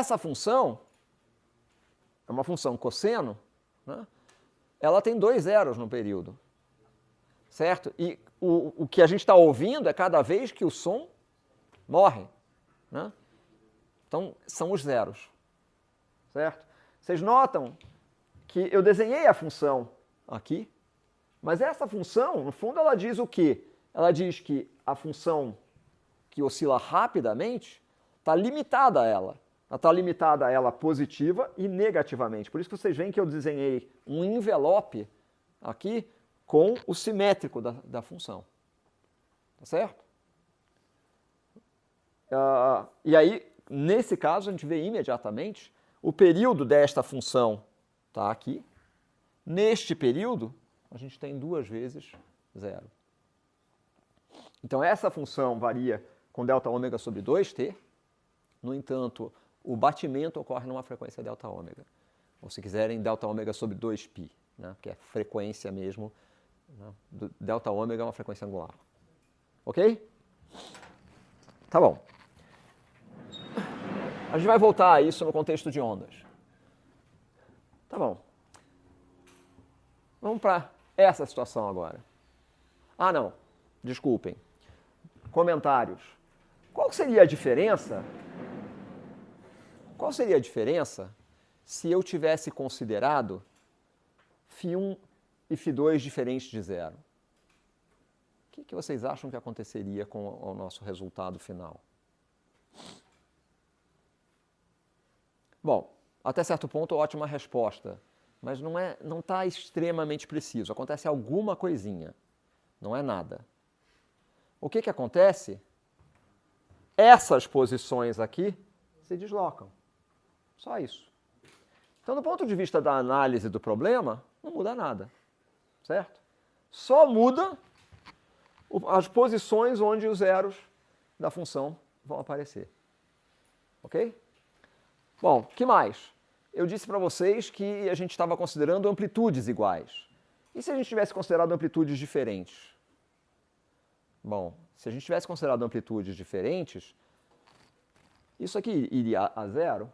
essa função é uma função cosseno, né? Ela tem 2 zeros no período, certo? E o que a gente está ouvindo é cada vez que o som morre, né? Então, são os zeros, certo? Vocês notam que eu desenhei a função aqui, mas essa função, no fundo, ela diz o quê? Ela diz que a função que oscila rapidamente está limitada a ela. Ela está limitada a ela positiva e negativamente. Por isso que vocês veem que eu desenhei um envelope aqui com o simétrico da função. Tá certo? E aí, nesse caso, a gente vê imediatamente o período desta função está aqui. Neste período, a gente tem 2 vezes 0. Então, essa função varia com ΔΩ sobre 2t. No entanto, o batimento ocorre numa frequência ΔΩ. Ou, se quiserem, ΔΩ sobre 2π, né? Que é a frequência mesmo. Né? ΔΩ é uma frequência angular. Ok? Tá bom. A gente vai voltar a isso no contexto de ondas. Tá bom. Vamos para essa situação agora. Ah, não. Desculpem. Comentários. Qual seria a diferença? Qual seria a diferença se eu tivesse considerado φ1 e φ2 diferentes de 0? O que vocês acham que aconteceria com o nosso resultado final? Bom, até certo ponto, ótima resposta, mas não está extremamente preciso. Acontece alguma coisinha, não é nada. O que acontece? Essas posições aqui se deslocam. Só isso. Então, do ponto de vista da análise do problema, não muda nada, certo? Só muda as posições onde os zeros da função vão aparecer. Ok? Bom, o que mais? Eu disse para vocês que a gente estava considerando amplitudes iguais. E se a gente tivesse considerado amplitudes diferentes? Bom, se a gente tivesse considerado amplitudes diferentes, isso aqui iria a 0.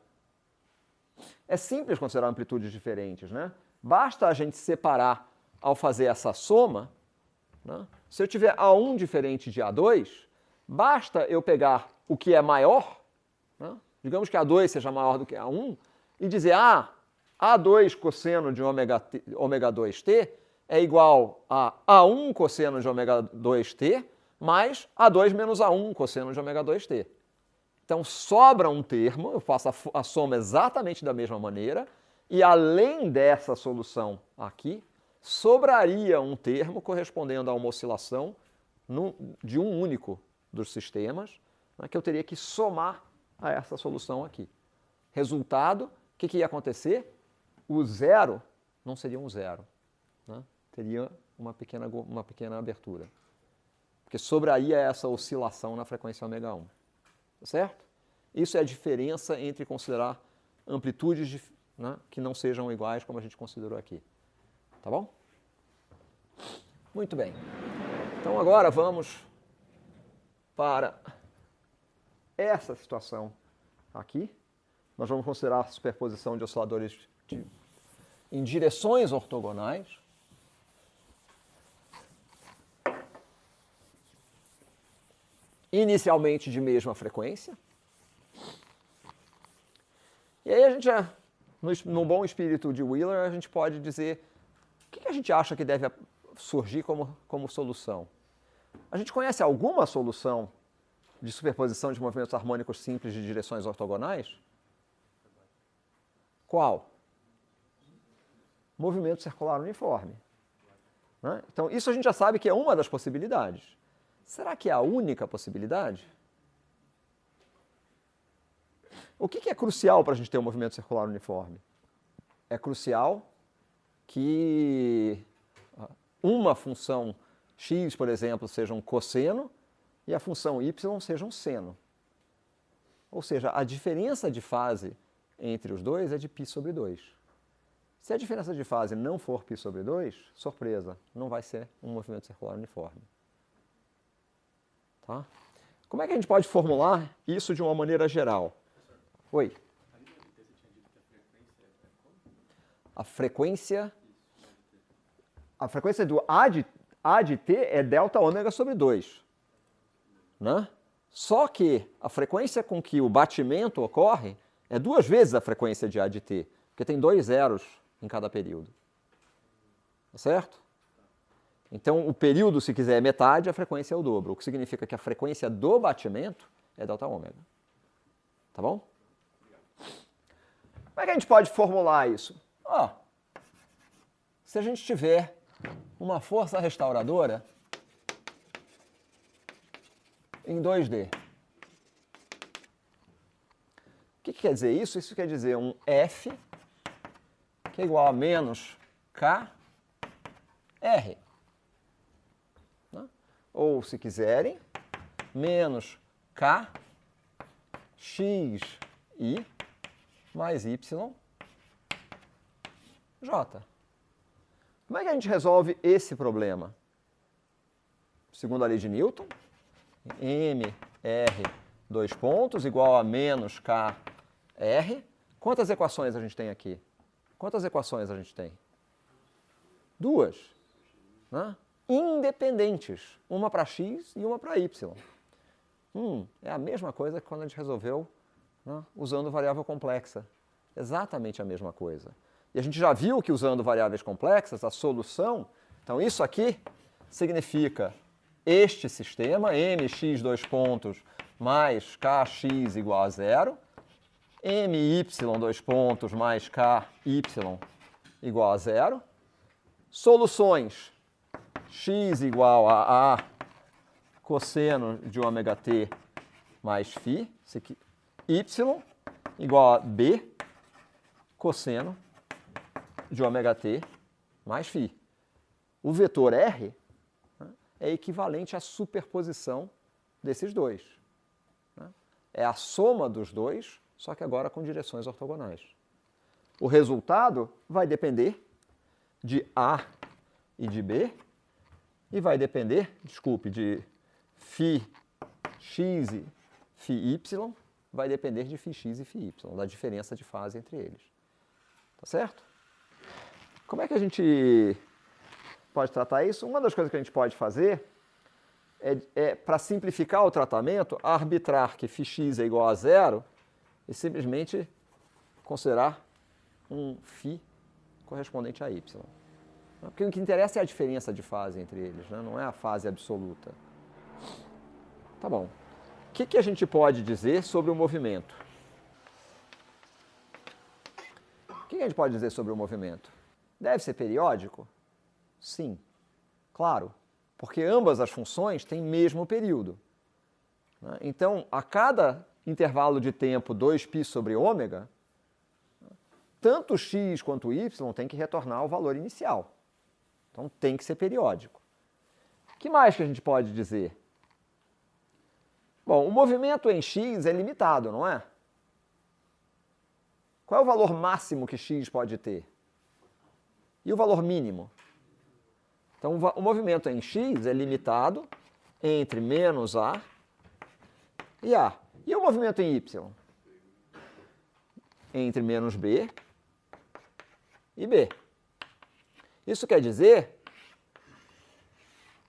É simples considerar amplitudes diferentes, né? Basta a gente separar ao fazer essa soma, né? Se eu tiver A1 diferente de A2, basta eu pegar o que é maior, né? Digamos que A2 seja maior do que A1, e dizer, A2 cosseno de ω2t é igual a A1 cosseno de ω2t mais A2 menos A1 cosseno de ω2t. Então, sobra um termo, eu faço a soma exatamente da mesma maneira, e além dessa solução aqui, sobraria um termo correspondendo a uma oscilação de um único dos sistemas, né, que eu teria que somar a essa solução aqui. Resultado, o que ia acontecer? O zero não seria um zero, né? Teria uma pequena abertura. Porque sobraria essa oscilação na frequência ω1. Tá certo? Isso é a diferença entre considerar amplitudes né, que não sejam iguais, como a gente considerou aqui. Tá bom? Muito bem. Então agora vamos para essa situação aqui. Nós vamos considerar a superposição de osciladores em direções ortogonais. Inicialmente de mesma frequência. E aí a gente, no bom espírito de Wheeler, a gente pode dizer o que a gente acha que deve surgir como solução. A gente conhece alguma solução de superposição de movimentos harmônicos simples de direções ortogonais? Qual? Movimento circular uniforme. Né? Então, isso a gente já sabe que é uma das possibilidades. Será que é a única possibilidade? O que é crucial para a gente ter um movimento circular uniforme? É crucial que uma função x, por exemplo, seja um cosseno e a função y seja um seno. Ou seja, a diferença de fase entre os dois é de π sobre 2. Se a diferença de fase não for π sobre 2, surpresa, não vai ser um movimento circular uniforme. Tá? Como é que a gente pode formular isso de uma maneira geral? Oi? A gente a frequência do A de t é delta ômega sobre 2. Né? Só que a frequência com que o batimento ocorre é 2 vezes a frequência de A de t, porque tem 2 zeros em cada período. Tá certo? Então, o período, se quiser, é metade, a frequência é o dobro, o que significa que a frequência do batimento é delta ômega. Tá bom? Como é que a gente pode formular isso? Se a gente tiver uma força restauradora em 2D. O que quer dizer isso? Isso quer dizer um F que é igual a menos KR. Né? Ou, se quiserem, menos K x I mais Y J. Como é que a gente resolve esse problema? Segundo a lei de Newton, M, R, 2 pontos, igual a menos K, R. Quantas equações a gente tem aqui? Quantas equações a gente tem? 2. Né? Independentes. Uma para x e uma para y. É a mesma coisa que quando a gente resolveu, né, usando variável complexa. Exatamente a mesma coisa. E a gente já viu que usando variáveis complexas, a solução... Então, isso aqui significa este sistema, mx 2 pontos mais kx igual a 0, my 2 pontos mais ky igual a 0, soluções x igual a cosseno de ômega t mais φ, y igual a b cosseno de ômega t mais φ. O vetor R é equivalente à superposição desses dois. É a soma dos dois, só que agora com direções ortogonais. O resultado vai depender de A e de B, e vai depender, de φx e φy, vai depender de φx e φy, da diferença de fase entre eles. Tá certo? Como é que a gente pode tratar isso? Uma das coisas que a gente pode fazer é para simplificar o tratamento, arbitrar que φx é igual a 0 e simplesmente considerar um φ correspondente a y. Porque o que interessa é a diferença de fase entre eles, né? Não é a fase absoluta. Tá bom. O que a gente pode dizer sobre o movimento? O que a gente pode dizer sobre o movimento? Deve ser periódico? Sim, claro, porque ambas as funções têm mesmo período. Então, a cada intervalo de tempo 2π sobre ômega, tanto x quanto y tem que retornar ao valor inicial. Então, tem que ser periódico. O que mais que a gente pode dizer? Bom, o movimento em x é limitado, não é? Qual é o valor máximo que x pode ter? E o valor mínimo? Então, o movimento em x é limitado entre menos A e A. E o movimento em y? Entre menos B e B. Isso quer dizer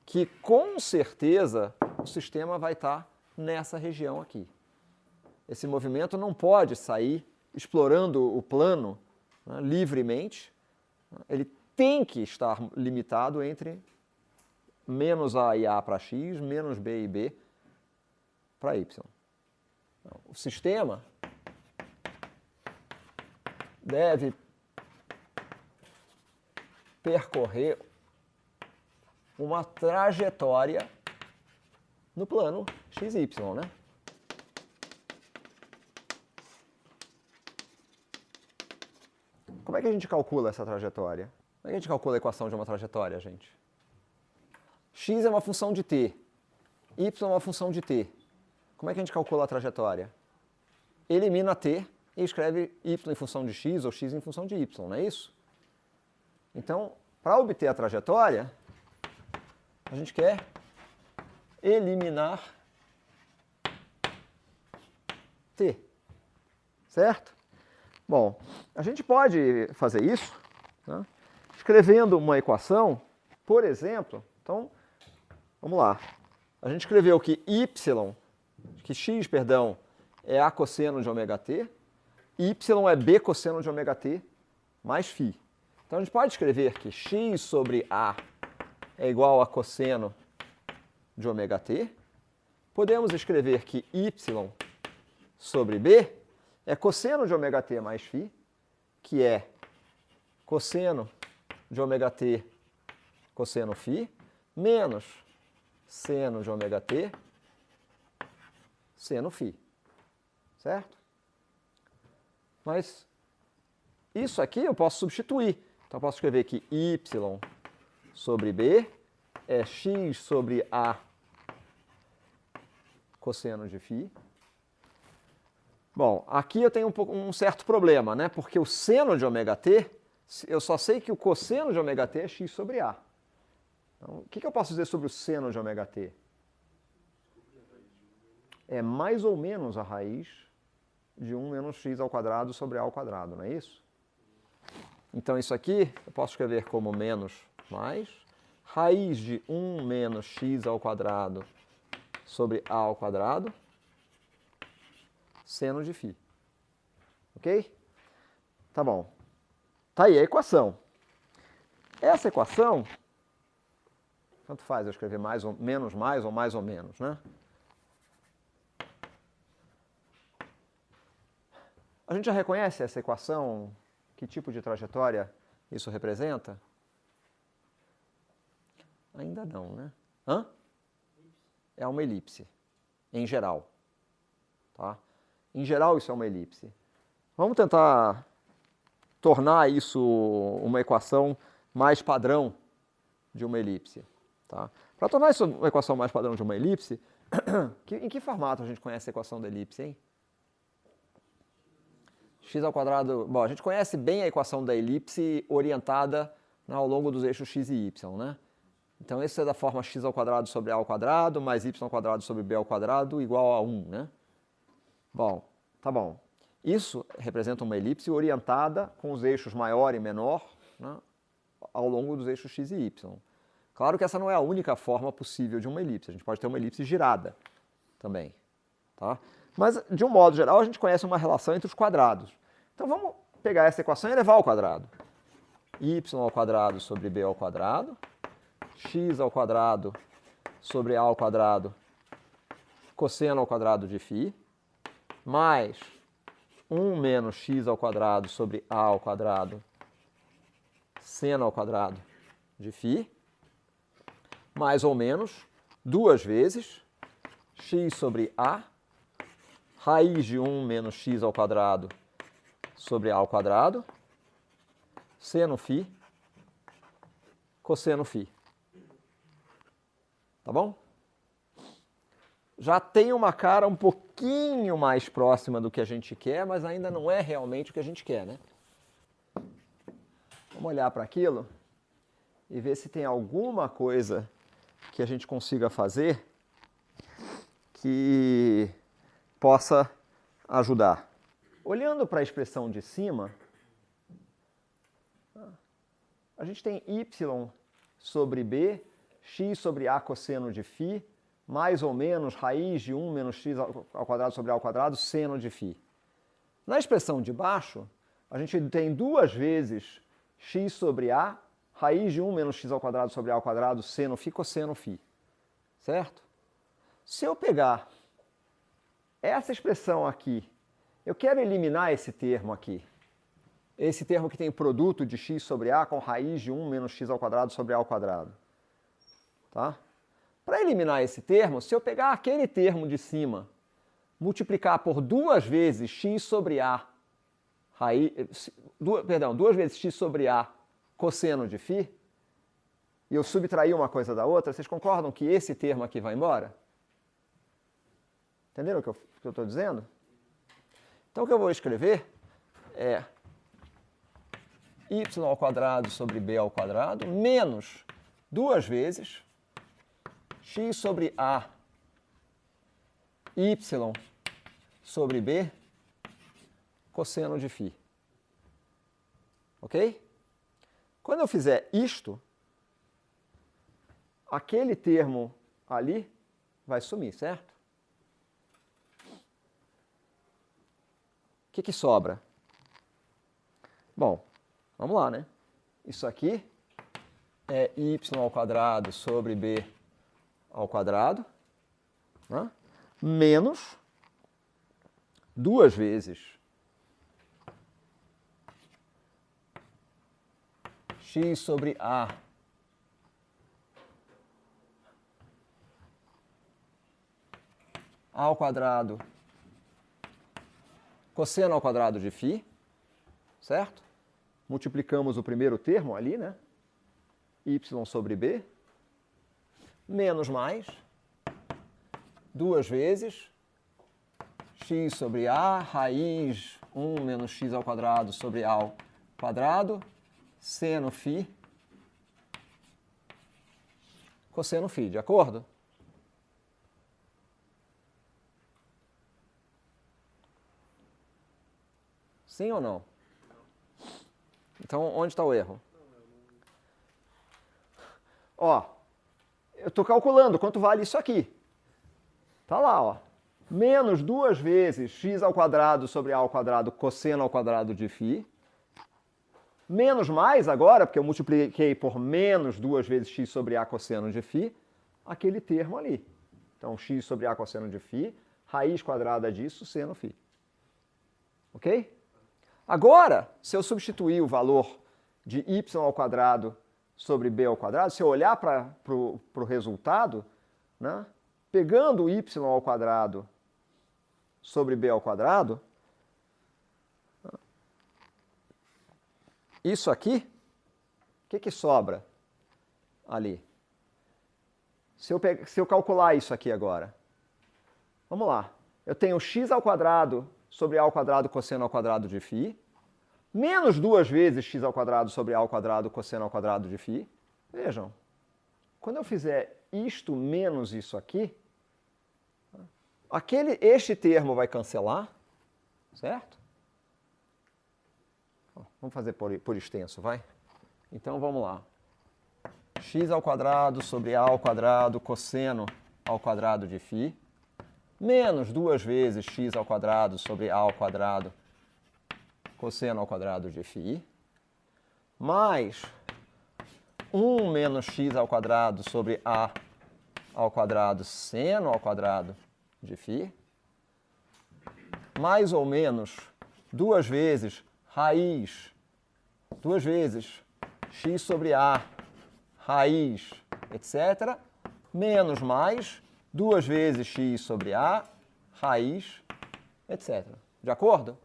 que, com certeza, o sistema vai estar nessa região aqui. Esse movimento não pode sair explorando o plano, né, livremente. Ele tem que estar limitado entre menos A e A para x, menos B e B para y. O sistema deve percorrer uma trajetória no plano xy, né? Como é que a gente calcula essa trajetória? Como é que a gente calcula a equação de uma trajetória, gente? X é uma função de t, y é uma função de t. Como é que a gente calcula a trajetória? Elimina t e escreve y em função de x ou x em função de y, não é isso? Então, para obter a trajetória, a gente quer eliminar t, certo? Bom, a gente pode fazer isso Né? Escrevendo uma equação, por exemplo, então, vamos lá. A gente escreveu que x, perdão, é A cosseno de ômega-t, y é B cosseno de ômega-t mais φ. Então, a gente pode escrever que x sobre A é igual a cosseno de ômega-t. Podemos escrever que y sobre B é cosseno de ômega-t mais φ, que é cosseno de ômega-t cosseno φ, menos seno de ômega-t seno φ. Certo? Mas isso aqui eu posso substituir. Então, eu posso escrever que y sobre B é x sobre A cosseno de φ. Bom, aqui eu tenho um certo problema, né? Porque o seno de ômega-t, eu só sei que o cosseno de ômega-t é x sobre A. Então, o que eu posso dizer sobre o seno de ômega-t? É mais ou menos a raiz de 1 menos x ao quadrado sobre A ao quadrado, não é isso? Então, isso aqui eu posso escrever como menos mais raiz de 1 menos x ao quadrado sobre A ao quadrado seno de φ. Ok? Tá bom. Tá aí a equação. Essa equação, tanto faz eu escrever mais ou menos mais ou menos, né? A gente já reconhece essa equação? Que tipo de trajetória isso representa? Ainda não, né? Hã? É uma elipse, em geral. Tá? Em geral, isso é uma elipse. Vamos tentar tornar isso uma equação mais padrão de uma elipse. Tá? Para tornar isso uma equação mais padrão de uma elipse, em que formato a gente conhece a equação da elipse, hein? X ao quadrado... Bom, a gente conhece bem a equação da elipse orientada ao longo dos eixos x e y, né? Então, isso é da forma x ao quadrado sobre a ao quadrado mais y ao quadrado sobre b ao quadrado igual a 1, né? Bom, tá bom. Isso representa uma elipse orientada com os eixos maior e menor, né, ao longo dos eixos x e y. Claro que essa não é a única forma possível de uma elipse. A gente pode ter uma elipse girada também. Tá? Mas, de um modo geral, a gente conhece uma relação entre os quadrados. Então, vamos pegar essa equação e levar ao quadrado. Y ao quadrado sobre b ao quadrado, x ao quadrado sobre a ao quadrado, cosseno ao quadrado de φ, mais 1 menos x ao quadrado sobre a ao quadrado, seno ao quadrado de φ, mais ou menos, duas vezes, x sobre a, raiz de 1 menos x ao quadrado sobre a ao quadrado, seno φ, cosseno φ. Tá bom? Já tem uma cara um pouquinho mais próxima do que a gente quer, mas ainda não é realmente o que a gente quer, né? Vamos olhar para aquilo e ver se tem alguma coisa que a gente consiga fazer que possa ajudar. Olhando para a expressão de cima, a gente tem y sobre b, x sobre a cosseno de φ, mais ou menos raiz de 1 menos x ao quadrado sobre a ao quadrado, seno de φ. Na expressão de baixo, a gente tem duas vezes x sobre a, raiz de 1 menos x ao quadrado sobre a ao quadrado, seno φ, cosseno φ. Certo? Se eu pegar essa expressão aqui, eu quero eliminar esse termo aqui. Esse termo que tem produto de x sobre a com raiz de 1 menos x ao quadrado sobre a ao quadrado. Tá? Para eliminar esse termo, se eu pegar aquele termo de cima, multiplicar por duas vezes x sobre a, duas vezes x sobre a cosseno de φ, e eu subtrair uma coisa da outra, vocês concordam que esse termo aqui vai embora? Entenderam o que eu estou dizendo? Então, o que eu vou escrever é y ao quadrado sobre b ao quadrado menos duas vezes x sobre a y sobre b cosseno de φ. Ok? Quando eu fizer isto, aquele termo ali vai sumir, certo? O que sobra? Bom, vamos lá, né? Isso aqui é y ao quadrado sobre b ao quadrado, né? Menos 2 vezes x sobre a ao quadrado cosseno ao quadrado de φ, certo? Multiplicamos o primeiro termo ali, né? Y sobre b, menos mais 2 vezes x sobre a, raiz 1 menos x ao quadrado sobre a ao quadrado, seno φ, cosseno φ, de acordo? Sim ou não? Então, onde está o erro? Ó, eu estou calculando quanto vale isso aqui. Está lá, ó. Menos 2 vezes x ao quadrado sobre a ao quadrado cosseno ao quadrado de φ. Menos mais agora, porque eu multipliquei por menos 2 vezes x sobre a cosseno de φ, aquele termo ali. Então, x sobre a cosseno de φ, raiz quadrada disso, seno φ. Ok? Agora, se eu substituir o valor de y ao quadrado sobre b ao quadrado, se eu olhar para o resultado, né, pegando o y ao quadrado sobre b ao quadrado, isso aqui, o que sobra ali? Se eu calcular isso aqui agora, vamos lá, eu tenho x ao quadrado sobre a ao quadrado cosseno ao quadrado de φ, menos 2 vezes x ao quadrado sobre a ao quadrado cosseno ao quadrado de φ. Vejam, quando eu fizer isto menos isso aqui, este termo vai cancelar, certo? Vamos fazer por extenso, vai? Então vamos lá. X ao quadrado sobre a ao quadrado cosseno ao quadrado de φ, menos 2 vezes x ao quadrado sobre a ao quadrado cosseno ao quadrado de φ, mais 1 menos x ao quadrado sobre a ao quadrado seno ao quadrado de φ, mais ou menos 2 vezes raiz, 2 vezes x sobre a, raiz, etc., menos mais 2 vezes x sobre a, raiz, etc. De acordo?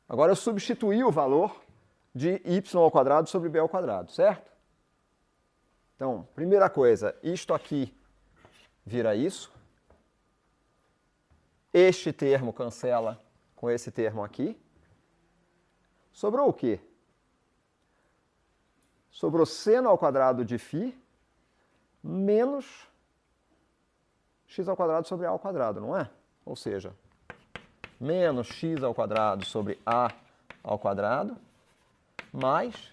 Agora eu substituí o valor de y ao quadrado sobre b ao quadrado, certo? Então, primeira coisa, isto aqui vira isso. Este termo cancela com esse termo aqui. Sobrou o quê? Sobrou seno ao quadrado de φ menos x ao quadrado sobre a ao quadrado, não é? Ou seja, menos x ao quadrado sobre a ao quadrado mais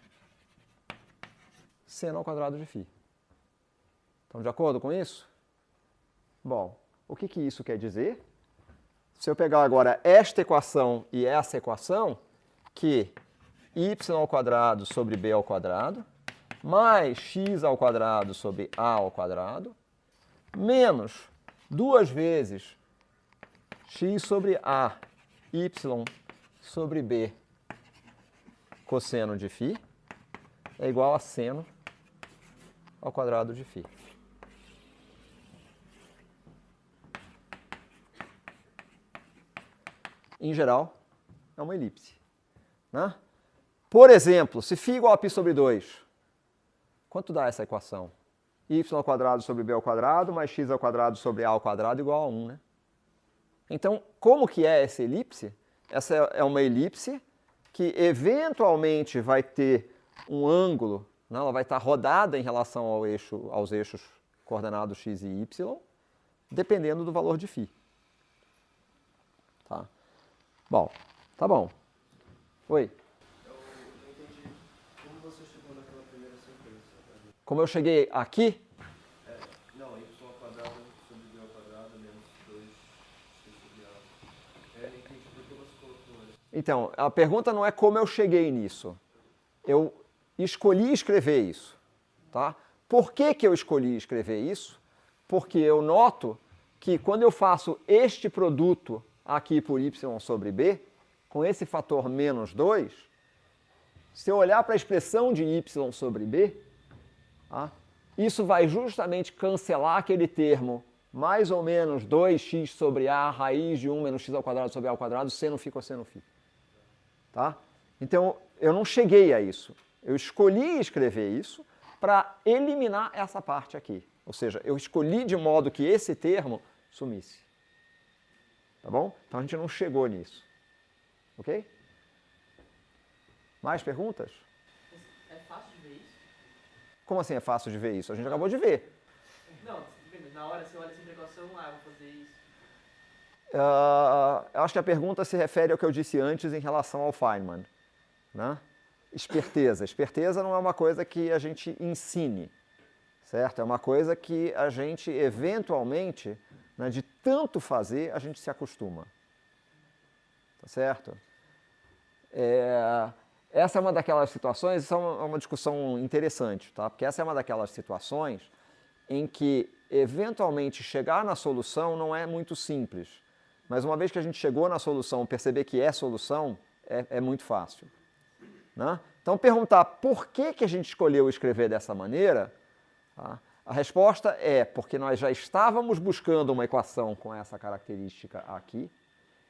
seno ao quadrado de φ. Estão de acordo com isso? Bom, o que isso quer dizer? Se eu pegar agora esta equação e essa equação, que y ao quadrado sobre b ao quadrado mais x ao quadrado sobre a ao quadrado menos 2 vezes x sobre a, y sobre b cosseno de φ é igual a seno ao quadrado de φ. Em geral, é uma elipse. Né? Por exemplo, se φ igual a π sobre 2, quanto dá essa equação? Y ao quadrado sobre b ao quadrado mais x ao quadrado sobre a ao quadrado igual a 1, né? Então, como que é essa elipse? Essa é uma elipse que eventualmente vai ter um ângulo, né? Ela vai estar rodada em relação aos eixos coordenados x e y, dependendo do valor de φ. Tá? Bom, tá bom. Oi? Eu não entendi. Como eu cheguei aqui? Não, y ao quadrado sobre b ao quadrado menos 2x sobre a. Não entendi por que você colocou isso. Então, a pergunta não é como eu cheguei nisso. Eu escolhi escrever isso. Tá? Por que eu escolhi escrever isso? Porque eu noto que quando eu faço este produto aqui por y sobre b, com esse fator menos 2, se eu olhar para a expressão de y sobre b, tá, isso vai justamente cancelar aquele termo mais ou menos 2x sobre a raiz de 1 menos x ao quadrado sobre a ao quadrado, seno φ cosseno φ. Tá? Então, eu não cheguei a isso. Eu escolhi escrever isso para eliminar essa parte aqui. Ou seja, eu escolhi de modo que esse termo sumisse. Tá bom? Então a gente não chegou nisso. Ok? Mais perguntas? É fácil de ver isso? Como assim é fácil de ver isso? A gente acabou de ver. Não, na hora você olha essa equação, eu vou fazer isso. Eu acho que a pergunta se refere ao que eu disse antes em relação ao Feynman. Né? Esperteza. Esperteza não é uma coisa que a gente ensine, certo? É uma coisa que a gente, eventualmente, né, de tanto fazer, a gente se acostuma. Tá certo? Essa é uma daquelas situações, isso é uma discussão interessante, tá? Porque essa é uma daquelas situações em que, eventualmente, chegar na solução não é muito simples. Mas uma vez que a gente chegou na solução, perceber que é solução, é muito fácil. Né? Então, perguntar por que a gente escolheu escrever dessa maneira, tá? A resposta é porque nós já estávamos buscando uma equação com essa característica aqui.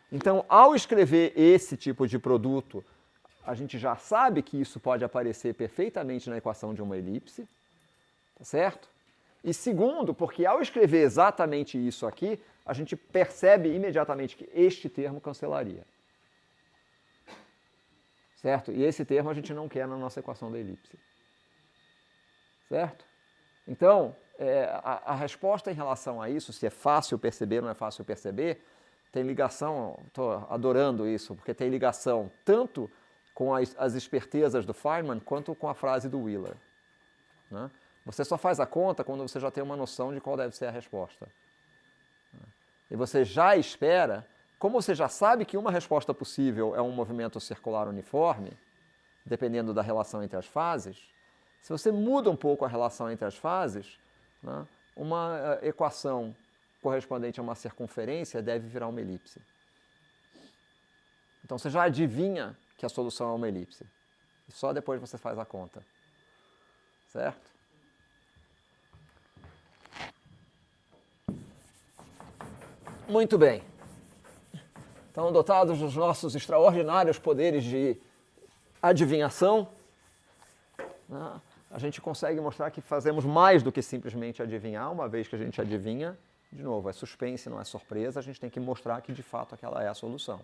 Então, ao escrever esse tipo de produto, a gente já sabe que isso pode aparecer perfeitamente na equação de uma elipse, tá certo? E segundo, porque ao escrever exatamente isso aqui, a gente percebe imediatamente que este termo cancelaria. Certo? E esse termo a gente não quer na nossa equação da elipse. Certo? Então, a resposta em relação a isso, se é fácil perceber ou não é fácil perceber, tem ligação, estou adorando isso, porque tem ligação tanto com as espertezas do Feynman quanto com a frase do Wheeler. Né? Você só faz a conta quando você já tem uma noção de qual deve ser a resposta. E você já espera, como você já sabe que uma resposta possível é um movimento circular uniforme, dependendo da relação entre as fases, se você muda um pouco a relação entre as fases, né, uma equação correspondente a uma circunferência deve virar uma elipse. Então você já adivinha que a solução é uma elipse. E só depois você faz a conta. Certo? Muito bem. Então, dotados dos nossos extraordinários poderes de adivinhação, né, a gente consegue mostrar que fazemos mais do que simplesmente adivinhar. Uma vez que a gente adivinha, de novo, é suspense, não é surpresa, a gente tem que mostrar que de fato aquela é a solução.